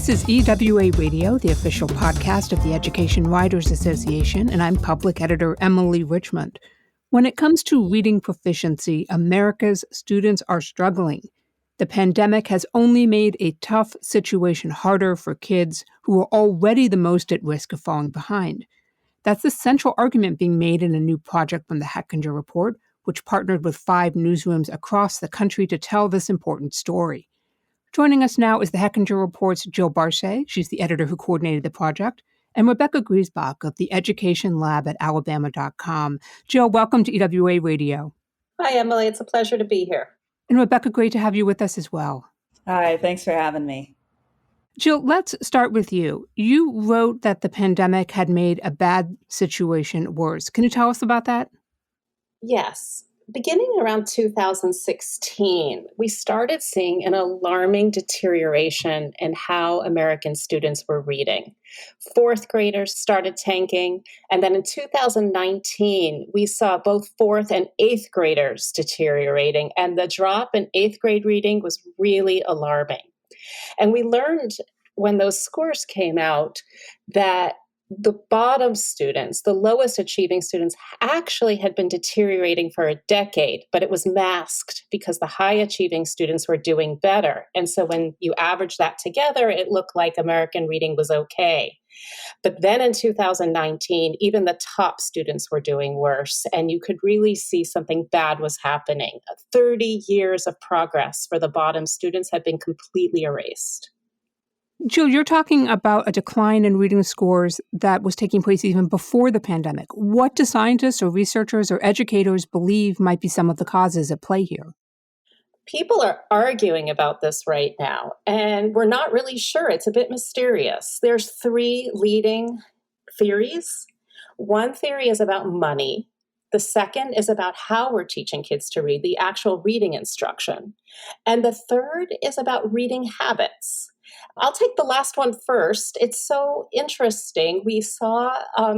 This is EWA Radio, the official podcast of the Education Writers Association, and I'm public editor Emily Richmond. When it comes to reading proficiency, America's students are struggling. The pandemic has only made a tough situation harder for kids who are already the most at risk of falling behind. That's the central argument being made in a new project from the Hechinger report, which partnered with 5 newsrooms across the country to tell this important story. Joining us now is the Hechinger Report's Jill Barshay. She's the editor who coordinated the project, and Rebecca Griesbach of the Education Lab at Alabama.com. Jill, welcome to EWA Radio. Hi, Emily. It's a pleasure to be here. And Rebecca, great to have you with us as well. Hi, thanks for having me. Jill, let's start with you. You wrote that the pandemic had made a bad situation worse. Can you tell us about that? Yes. Beginning around 2016, we started seeing an alarming deterioration in how American students were reading. Fourth graders started tanking, and then in 2019, we saw both fourth and eighth graders deteriorating, and the drop in eighth grade reading was really alarming. And we learned when those scores came out that the bottom students, the lowest achieving students, actually had been deteriorating for a decade, but it was masked because the high achieving students were doing better. And so when you average that together, it looked like American reading was okay. But then in 2019, even the top students were doing worse, and you could really see something bad was happening. 30 years of progress for the bottom students had been completely erased. Jill, you're talking about a decline in reading scores that was taking place even before the pandemic. What do scientists or researchers or educators believe might be some of the causes at play here? People are arguing about this right now, and we're not really sure. It's a bit mysterious. There's 3 leading theories. One theory is about money. The second is about how we're teaching kids to read, the actual reading instruction. And the third is about reading habits. I'll take the last one first. It's so interesting. We saw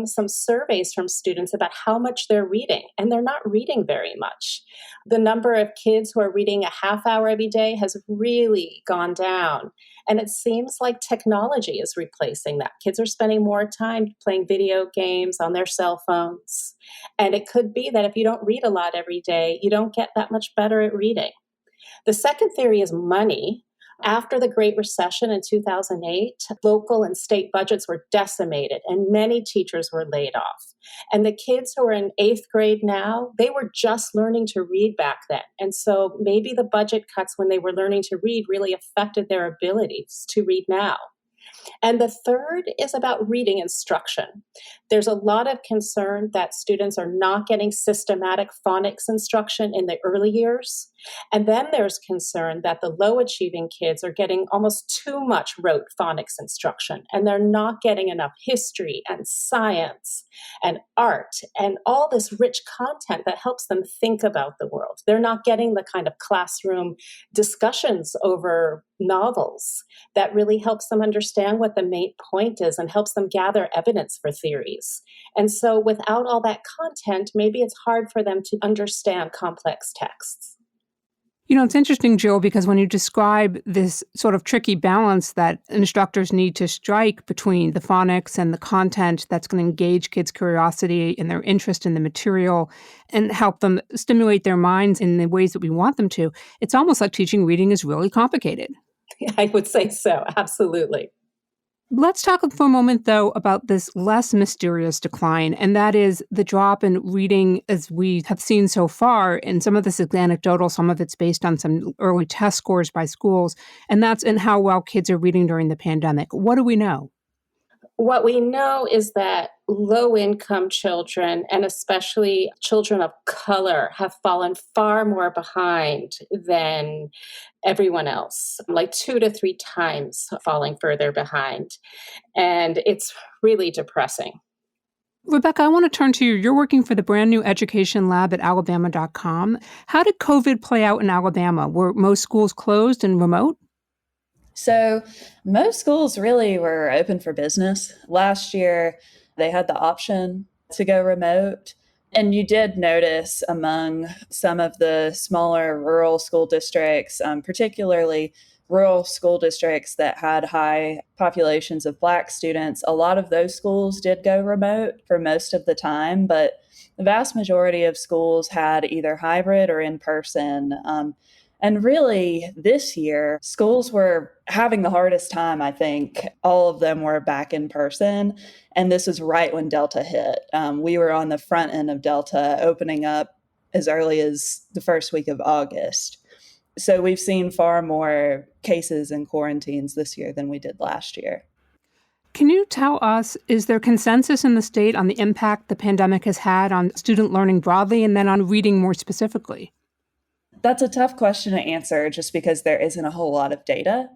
some surveys from students about how much they're reading, and they're not reading very much. The number of kids who are reading a half hour every day has really gone down. And it seems like technology is replacing that. Kids are spending more time playing video games on their cell phones. And it could be that if you don't read a lot every day, you don't get that much better at reading. The second theory is money. After the Great Recession in 2008, local and state budgets were decimated and many teachers were laid off. And the kids who are in 8th grade now, they were just learning to read back then. And so maybe the budget cuts when they were learning to read really affected their abilities to read now. And the third is about reading instruction. There's a lot of concern that students are not getting systematic phonics instruction in the early years. And then there's concern that the low achieving kids are getting almost too much rote phonics instruction, and they're not getting enough history and science and art and all this rich content that helps them think about the world. They're not getting the kind of classroom discussions over novels that really helps them understand what the main point is and helps them gather evidence for theories. And so without all that content, maybe it's hard for them to understand complex texts. You know, it's interesting, Jill, because when you describe this sort of tricky balance that instructors need to strike between the phonics and the content that's going to engage kids' curiosity and their interest in the material and help them stimulate their minds in the ways that we want them to, it's almost like teaching reading is really complicated. I would say so, absolutely. Let's talk for a moment, though, about this less mysterious decline, and that is the drop in reading as we have seen so far. And some of this is anecdotal, some of it's based on some early test scores by schools, and that's in how well kids are reading during the pandemic. What do we know? What we know is that low-income children, and especially children of color, have fallen far more behind than everyone else, like 2 to 3 times falling further behind. And it's really depressing. Rebecca, I want to turn to you. You're working for the brand new Education Lab at Alabama.com. How did COVID play out in Alabama? Were most schools closed and remote? So most schools really were open for business. Last year, they had the option to go remote. And you did notice among some of the smaller rural school districts, particularly rural school districts that had high populations of Black students, a lot of those schools did go remote for most of the time, but the vast majority of schools had either hybrid or in person. And really, this year, schools were having the hardest time, I think. All of them were back in person. And this was right when Delta hit. We were on the front end of Delta opening up as early as the first week of August. So we've seen far more cases and quarantines this year than we did last year. Can you tell us, is there consensus in the state on the impact the pandemic has had on student learning broadly and then on reading more specifically? That's a tough question to answer just because there isn't a whole lot of data.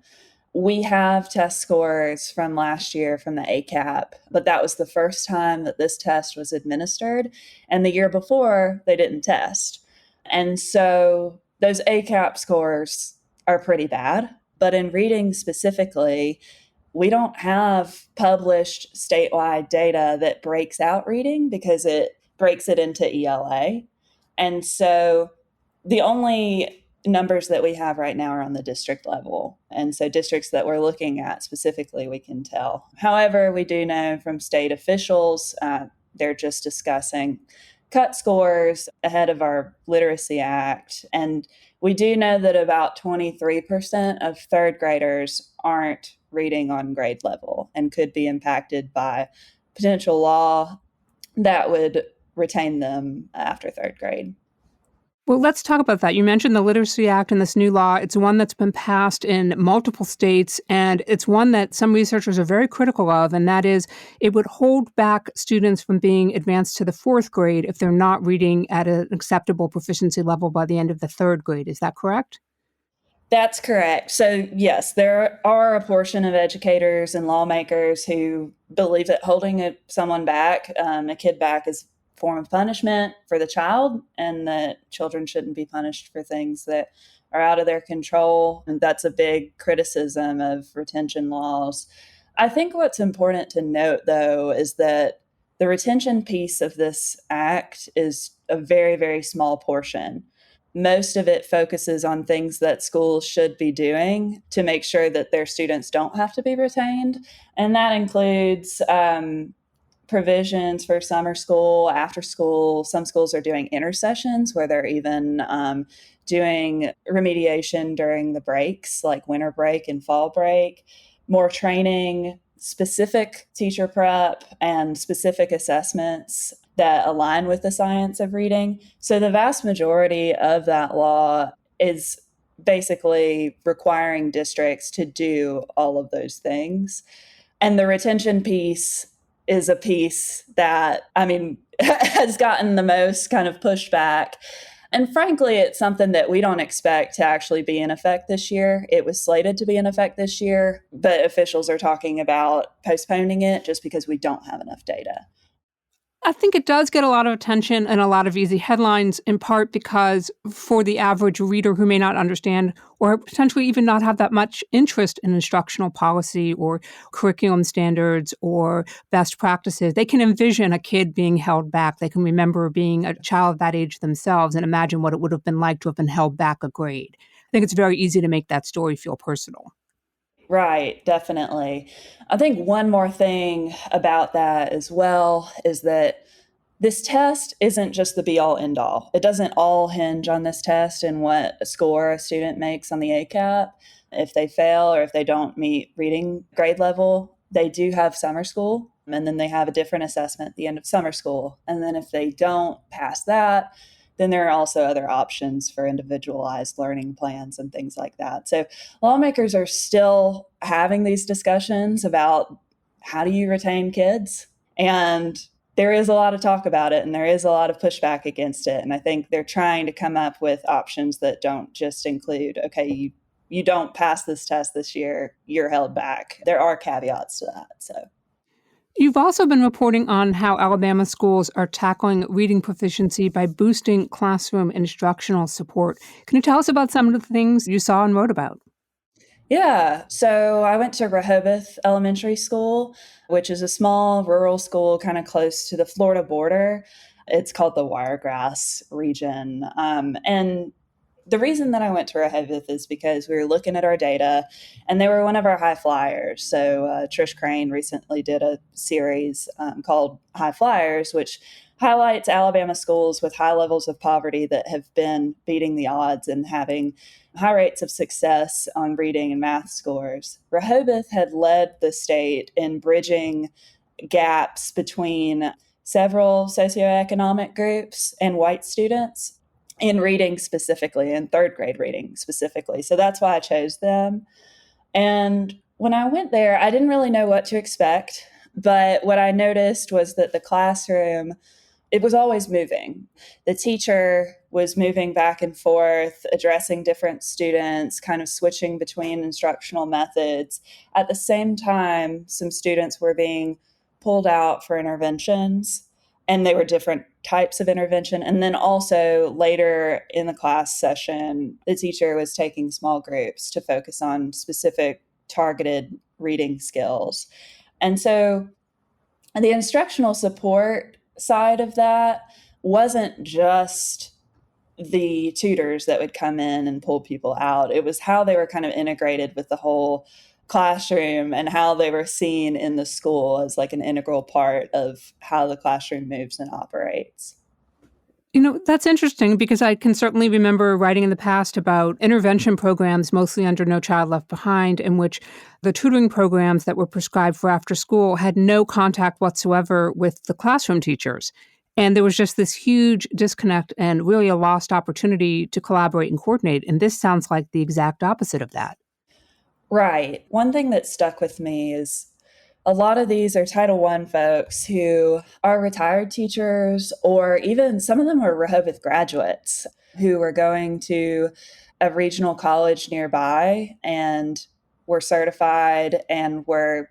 We have test scores from last year from the ACAP, but that was the first time that this test was administered. And the year before, they didn't test. And so those ACAP scores are pretty bad. But in reading specifically, we don't have published statewide data that breaks out reading because it breaks it into ELA. And so the only numbers that we have right now are on the district level. And so districts that we're looking at specifically, we can tell. However, we do know from state officials, they're just discussing cut scores ahead of our Literacy Act. And we do know that about 23% of third graders aren't reading on grade level and could be impacted by potential law that would retain them after third grade. Well, let's talk about that. You mentioned the Literacy Act and this new law. It's one that's been passed in multiple states, and it's one that some researchers are very critical of, and that is it would hold back students from being advanced to the fourth grade if they're not reading at an acceptable proficiency level by the end of the third grade. Is that correct? That's correct. So, yes, there are a portion of educators and lawmakers who believe that holding someone back, a kid back, is a form of punishment for the child, and that children shouldn't be punished for things that are out of their control. And that's a big criticism of retention laws. I think what's important to note, though, is that the retention piece of this act is a very, very small portion. Most of it focuses on things that schools should be doing to make sure that their students don't have to be retained. And that includes provisions for summer school, after school. Some schools are doing intersessions where they're even doing remediation during the breaks, like winter break and fall break, more training, specific teacher prep, and specific assessments that align with the science of reading. So the vast majority of that law is basically requiring districts to do all of those things. And the retention piece is a piece that, has gotten the most kind of pushback. And frankly, it's something that we don't expect to actually be in effect this year. It was slated to be in effect this year, but officials are talking about postponing it just because we don't have enough data. I think it does get a lot of attention and a lot of easy headlines, in part because for the average reader who may not understand or potentially even not have that much interest in instructional policy or curriculum standards or best practices, they can envision a kid being held back. They can remember being a child that age themselves and imagine what it would have been like to have been held back a grade. I think it's very easy to make that story feel personal. Right, definitely. I think one more thing about that as well is that this test isn't just the be all end all. It doesn't all hinge on this test and what score a student makes on the ACAP. If they fail or if they don't meet reading grade level, they do have summer school, and then they have a different assessment at the end of summer school. And then if they don't pass that, then there are also other options for individualized learning plans and things like that. So lawmakers are still having these discussions about how do you retain kids? And there is a lot of talk about it and there is a lot of pushback against it. And I think they're trying to come up with options that don't just include, okay, you don't pass this test this year, you're held back. There are caveats to that. So You've also been reporting on how Alabama schools are tackling reading proficiency by boosting classroom instructional support. Can you tell us about some of the things you saw and wrote about? yeah, so I went to Rehoboth Elementary School, which is a small rural school kind of close to the Florida border. It's called the Wiregrass region. And the reason that I went to Rehoboth is because we were looking at our data and they were one of our high flyers. So Trish Crane recently did a series called High Flyers, which highlights Alabama schools with high levels of poverty that have been beating the odds and having high rates of success on reading and math scores. Rehoboth had led the state in bridging gaps between several socioeconomic groups and white students in reading specifically, in third grade reading specifically. So that's why I chose them. And when I went there, I didn't really know what to expect. But what I noticed was that the classroom, it was always moving. The teacher was moving back and forth, addressing different students, kind of switching between instructional methods. At the same time, some students were being pulled out for interventions, and they were different types of intervention. And then also later in the class session, the teacher was taking small groups to focus on specific targeted reading skills. And so the instructional support side of that wasn't just the tutors that would come in and pull people out. It was how they were kind of integrated with the whole classroom and how they were seen in the school as like an integral part of how the classroom moves and operates. That's interesting because I can certainly remember writing in the past about intervention programs, mostly under No Child Left Behind, in which the tutoring programs that were prescribed for after school had no contact whatsoever with the classroom teachers. And there was just this huge disconnect and really a lost opportunity to collaborate and coordinate. And this sounds like the exact opposite of that. Right. One thing that stuck with me is a lot of these are Title I folks who are retired teachers, or even some of them are Rehoboth graduates who were going to a regional college nearby and were certified and were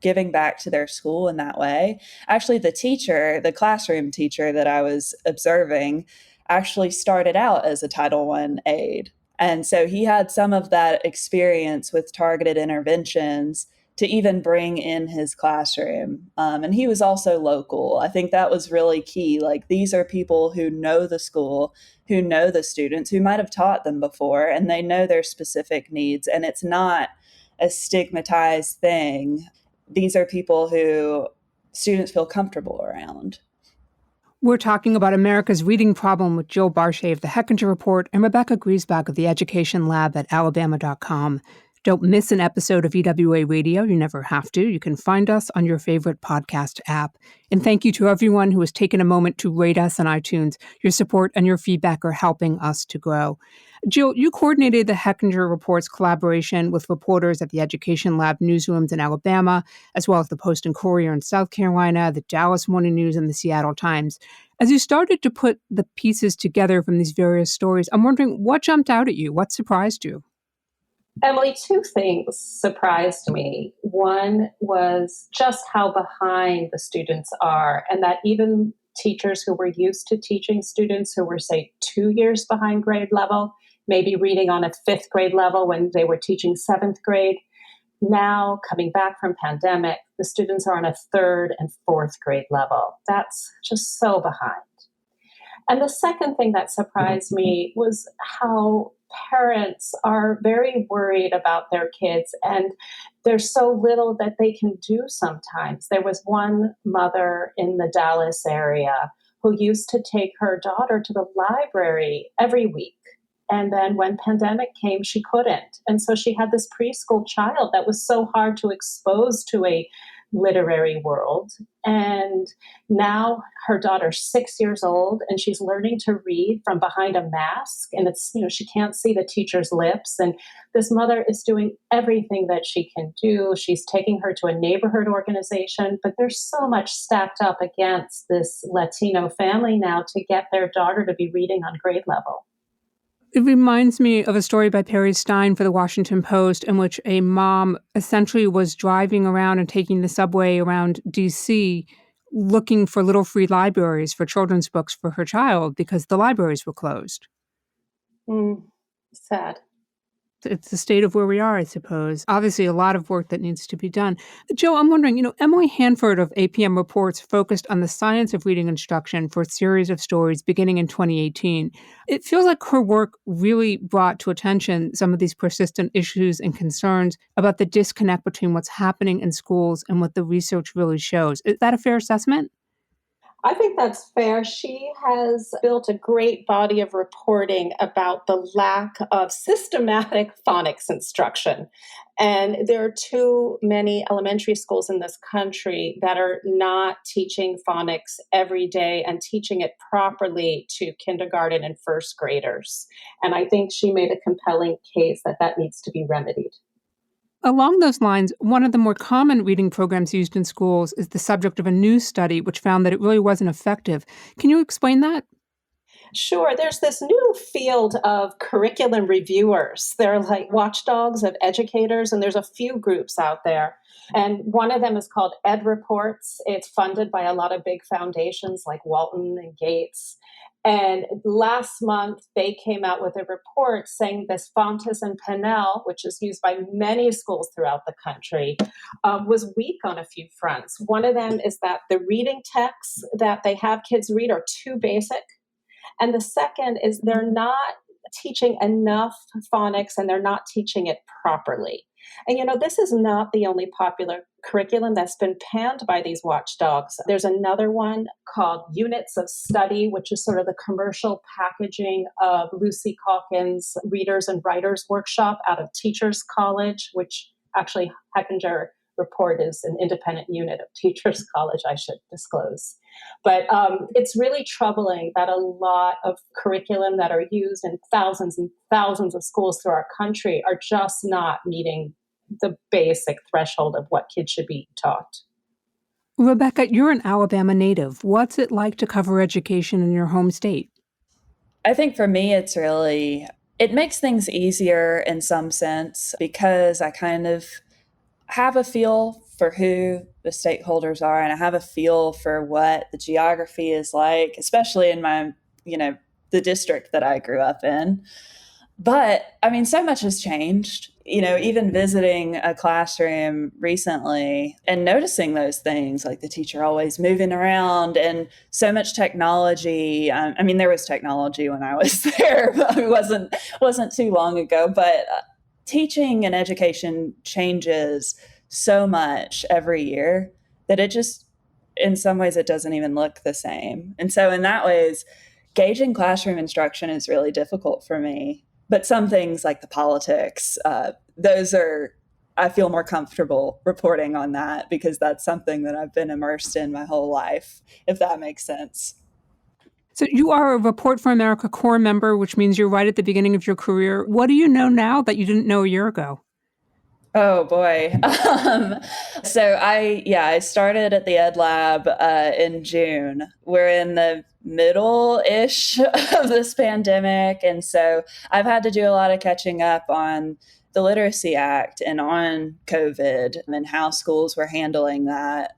giving back to their school in that way. Actually, the classroom teacher that I was observing actually started out as a Title I aide. And so he had some of that experience with targeted interventions to even bring in his classroom. And he was also local. I think that was really key. Like, these are people who know the school, who know the students, who might have taught them before, and they know their specific needs. And it's not a stigmatized thing. These are people who students feel comfortable around. We're talking about America's reading problem with Jill Barshay of the Hechinger Report and Rebecca Griesbach of the Education Lab at alabama.com. Don't miss an episode of EWA Radio. You never have to. You can find us on your favorite podcast app. And thank you to everyone who has taken a moment to rate us on iTunes. Your support and your feedback are helping us to grow. Jill, you coordinated the Hechinger Report's collaboration with reporters at the Education Lab newsrooms in Alabama, as well as the Post and Courier in South Carolina, the Dallas Morning News, and the Seattle Times. As you started to put the pieces together from these various stories, I'm wondering what jumped out at you? What surprised you? Emily, two things surprised me. One was just how behind the students are, and that even teachers who were used to teaching students who were, say, 2 years behind grade level, maybe reading on a fifth grade level when they were teaching seventh grade. Now, coming back from pandemic, the students are on a third and fourth grade level. That's just so behind. And the second thing that surprised me was how parents are very worried about their kids, and there's so little that they can do sometimes. There was one mother in the Dallas area who used to take her daughter to the library every week. And then when pandemic came, she couldn't. And so she had this preschool child that was so hard to expose to a literary world. And now her daughter's 6 years old and she's learning to read from behind a mask. And it's, she can't see the teacher's lips. And this mother is doing everything that she can do. She's taking her to a neighborhood organization, but there's so much stacked up against this Latino family now to get their daughter to be reading on grade level. It reminds me of a story by Perry Stein for the Washington Post in which a mom essentially was driving around and taking the subway around D.C. looking for little free libraries for children's books for her child because the libraries were closed. Sad. It's the state of where we are, I suppose. Obviously, a lot of work that needs to be done. Joe, I'm wondering, Emily Hanford of APM Reports focused on the science of reading instruction for a series of stories beginning in 2018. It feels like her work really brought to attention some of these persistent issues and concerns about the disconnect between what's happening in schools and what the research really shows. Is that a fair assessment? I think that's fair. She has built a great body of reporting about the lack of systematic phonics instruction. And there are too many elementary schools in this country that are not teaching phonics every day and teaching it properly to kindergarten and first graders. And I think she made a compelling case that that needs to be remedied. Along those lines, one of the more common reading programs used in schools is the subject of a new study which found that it really wasn't effective. Can you explain that? Sure, there's this new field of curriculum reviewers. They're like watchdogs of educators, and there's a few groups out there. And one of them is called Ed Reports. It's funded by a lot of big foundations like Walton and Gates. And last month, they came out with a report saying this Fontes and Pinnell, which is used by many schools throughout the country, was weak on a few fronts. One of them is that the reading texts that they have kids read are too basic. And the second is they're not teaching enough phonics and they're not teaching it properly. And this is not the only popular curriculum that's been panned by these watchdogs. There's another one called Units of Study, which is sort of the commercial packaging of Lucy Calkins' Readers and Writers Workshop out of Teachers College, which actually Hechinger report is an independent unit of Teachers College, I should disclose. But it's really troubling that a lot of curriculum that are used in thousands and thousands of schools through our country are just not meeting the basic threshold of what kids should be taught. Rebecca, you're an Alabama native. What's it like to cover education in your home state? I think for me, it makes things easier in some sense because I kind of have a feel for who the stakeholders are and I have a feel for what the geography is like, especially in the district that I grew up in. But I mean, so much has changed. Even visiting a classroom recently and noticing those things, like the teacher always moving around and so much technology. I mean, there was technology when I was there. It wasn't too long ago, but teaching and education changes so much every year that it just, in some ways, it doesn't even look the same. And so in that ways, gauging classroom instruction is really difficult for me. But some things like the politics, I feel more comfortable reporting on that because that's something that I've been immersed in my whole life, if that makes sense. So you are a Report for America Corps member, which means you're right at the beginning of your career. What do you know now that you didn't know a year ago? Oh boy. I started at the Ed Lab in June. We're in the middle-ish of this pandemic. And so I've had to do a lot of catching up on the Literacy Act and on COVID and how schools were handling that.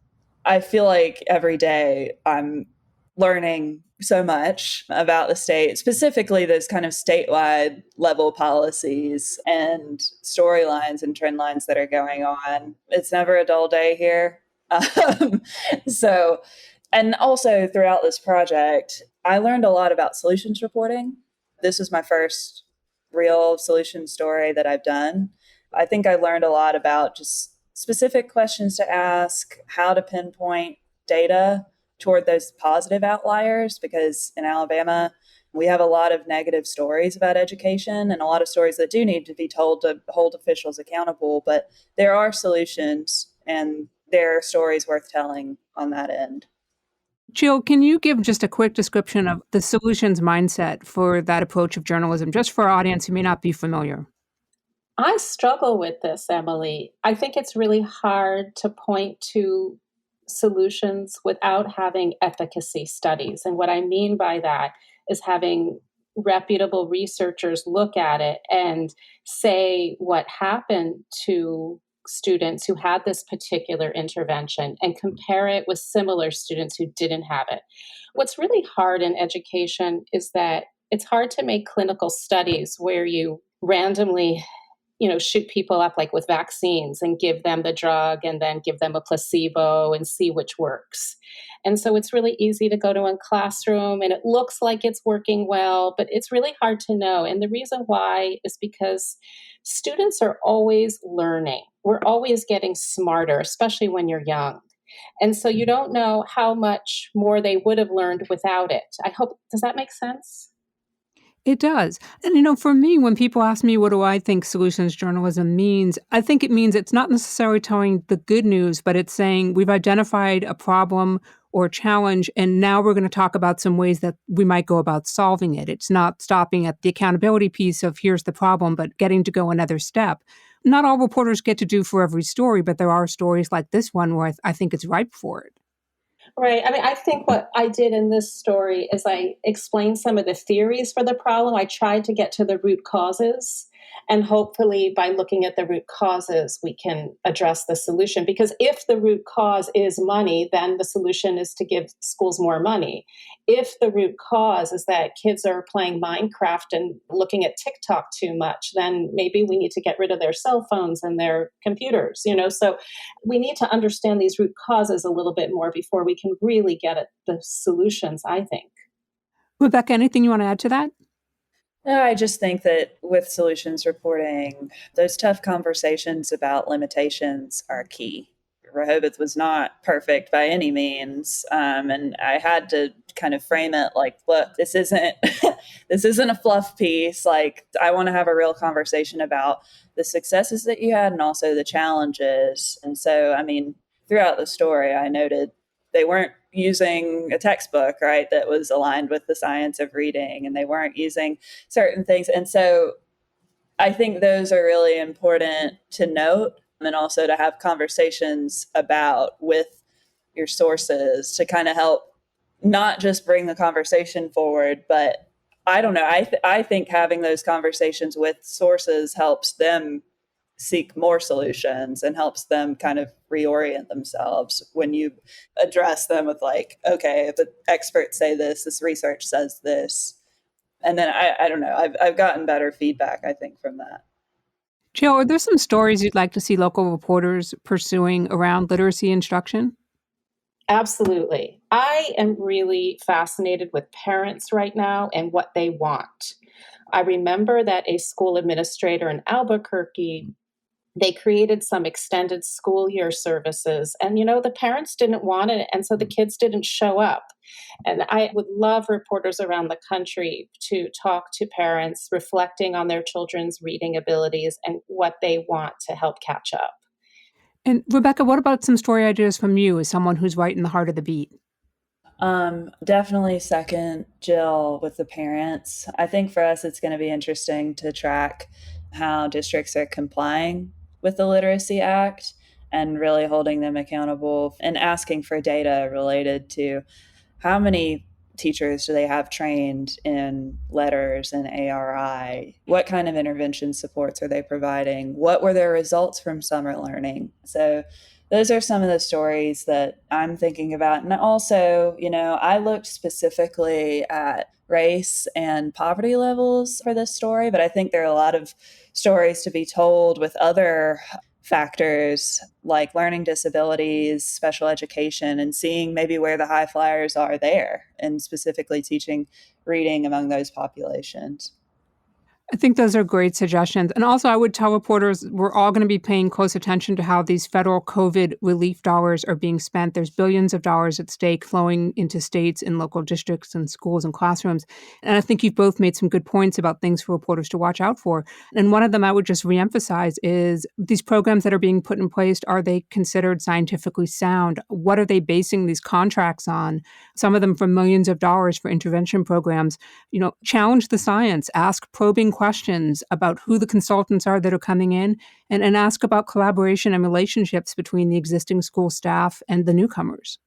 I feel like every day I'm learning so much about the state, specifically those kind of statewide level policies and storylines and trend lines that are going on. It's never a dull day here. Um, so, and also throughout this project, I learned a lot about solutions reporting. This was my first real solution story that I've done. I think I learned a lot about just specific questions to ask, how to pinpoint data toward those positive outliers, because in Alabama, we have a lot of negative stories about education and a lot of stories that do need to be told to hold officials accountable. But there are solutions and there are stories worth telling on that end. Jill, can you give just a quick description of the solutions mindset for that approach of journalism, just for our audience who may not be familiar? I struggle with this, Emily. I think it's really hard to point to solutions without having efficacy studies. And what I mean by that is having reputable researchers look at it and say what happened to students who had this particular intervention and compare it with similar students who didn't have it. What's really hard in education is that it's hard to make clinical studies where you randomly shoot people up like with vaccines and give them the drug and then give them a placebo and see which works. And so it's really easy to go to a classroom and it looks like it's working well, but it's really hard to know. And the reason why is because students are always learning. We're always getting smarter, especially when you're young. And so you don't know how much more they would have learned without it. Does that make sense? It does. And, for me, when people ask me what do I think solutions journalism means, I think it means it's not necessarily telling the good news, but it's saying we've identified a problem or challenge, and now we're going to talk about some ways that we might go about solving it. It's not stopping at the accountability piece of here's the problem, but getting to go another step. Not all reporters get to do for every story, but there are stories like this one where I think it's ripe for it. Right. I mean, I think what I did in this story is I explained some of the theories for the problem. I tried to get to the root causes. And hopefully, by looking at the root causes, we can address the solution. Because if the root cause is money, then the solution is to give schools more money. If the root cause is that kids are playing Minecraft and looking at TikTok too much, then maybe we need to get rid of their cell phones and their computers. So we need to understand these root causes a little bit more before we can really get at the solutions, I think. Rebecca, anything you want to add to that? No, I just think that with solutions reporting, those tough conversations about limitations are key. Rehoboth was not perfect by any means, and I had to kind of frame it like, look, this isn't this isn't a fluff piece. Like, I want to have a real conversation about the successes that you had and also the challenges. And so, I mean, throughout the story, I noted they weren't using a textbook, right, that was aligned with the science of reading, and they weren't using certain things. And so I think those are really important to note, and also to have conversations about with your sources to kind of help not just bring the conversation forward, but I don't know. I think having those conversations with sources helps them seek more solutions and helps them kind of reorient themselves when you address them with like, okay, the experts say this research says this. And then I don't know, I've gotten better feedback, I think, from that. Jill, are there some stories you'd like to see local reporters pursuing around literacy instruction? Absolutely. I am really fascinated with parents right now and what they want. I remember that a school administrator in Albuquerque, they created some extended school year services, and the parents didn't want it, and so the kids didn't show up. And I would love reporters around the country to talk to parents reflecting on their children's reading abilities and what they want to help catch up. And Rebecca, what about some story ideas from you as someone who's right in the heart of the beat? Definitely second Jill with the parents. I think for us, it's going to be interesting to track how districts are complying with the Literacy Act and really holding them accountable and asking for data related to how many teachers do they have trained in letters and ARI? What kind of intervention supports are they providing? What were their results from summer learning? So those are some of the stories that I'm thinking about. And also, I looked specifically at race and poverty levels for this story, but I think there are a lot of stories to be told with other factors like learning disabilities, special education, and seeing maybe where the high flyers are there, and specifically teaching reading among those populations. I think those are great suggestions. And also, I would tell reporters we're all going to be paying close attention to how these federal COVID relief dollars are being spent. There's billions of dollars at stake flowing into states and local districts and schools and classrooms. And I think you've both made some good points about things for reporters to watch out for. And one of them I would just reemphasize is these programs that are being put in place, are they considered scientifically sound? What are they basing these contracts on? Some of them for millions of dollars for intervention programs. Challenge the science, ask probing questions about who the consultants are that are coming in, and ask about collaboration and relationships between the existing school staff and the newcomers.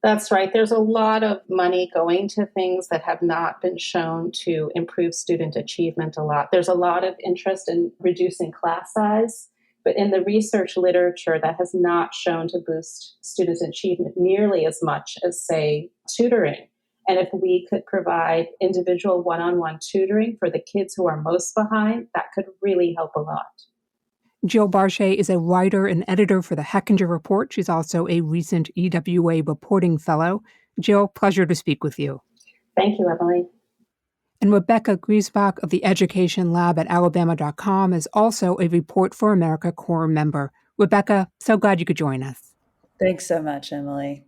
That's right. There's a lot of money going to things that have not been shown to improve student achievement a lot. There's a lot of interest in reducing class size, but in the research literature, that has not shown to boost students' achievement nearly as much as, say, tutoring. And if we could provide individual one-on-one tutoring for the kids who are most behind, that could really help a lot. Jill Barshay is a writer and editor for the Hechinger Report. She's also a recent EWA reporting fellow. Jill, pleasure to speak with you. Thank you, Emily. And Rebecca Griesbach of the Education Lab at Alabama.com is also a Report for America Corps member. Rebecca, so glad you could join us. Thanks so much, Emily.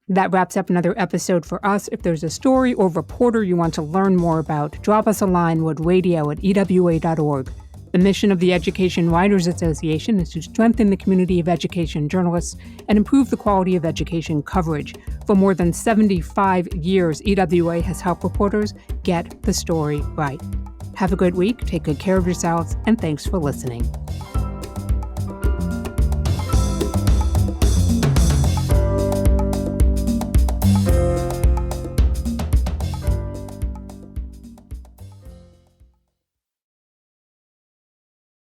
That wraps up another episode for us. If there's a story or reporter you want to learn more about, drop us a line with radio@ewa.org. The mission of the Education Writers Association is to strengthen the community of education journalists and improve the quality of education coverage. For more than 75 years, EWA has helped reporters get the story right. Have a good week, take good care of yourselves, and thanks for listening.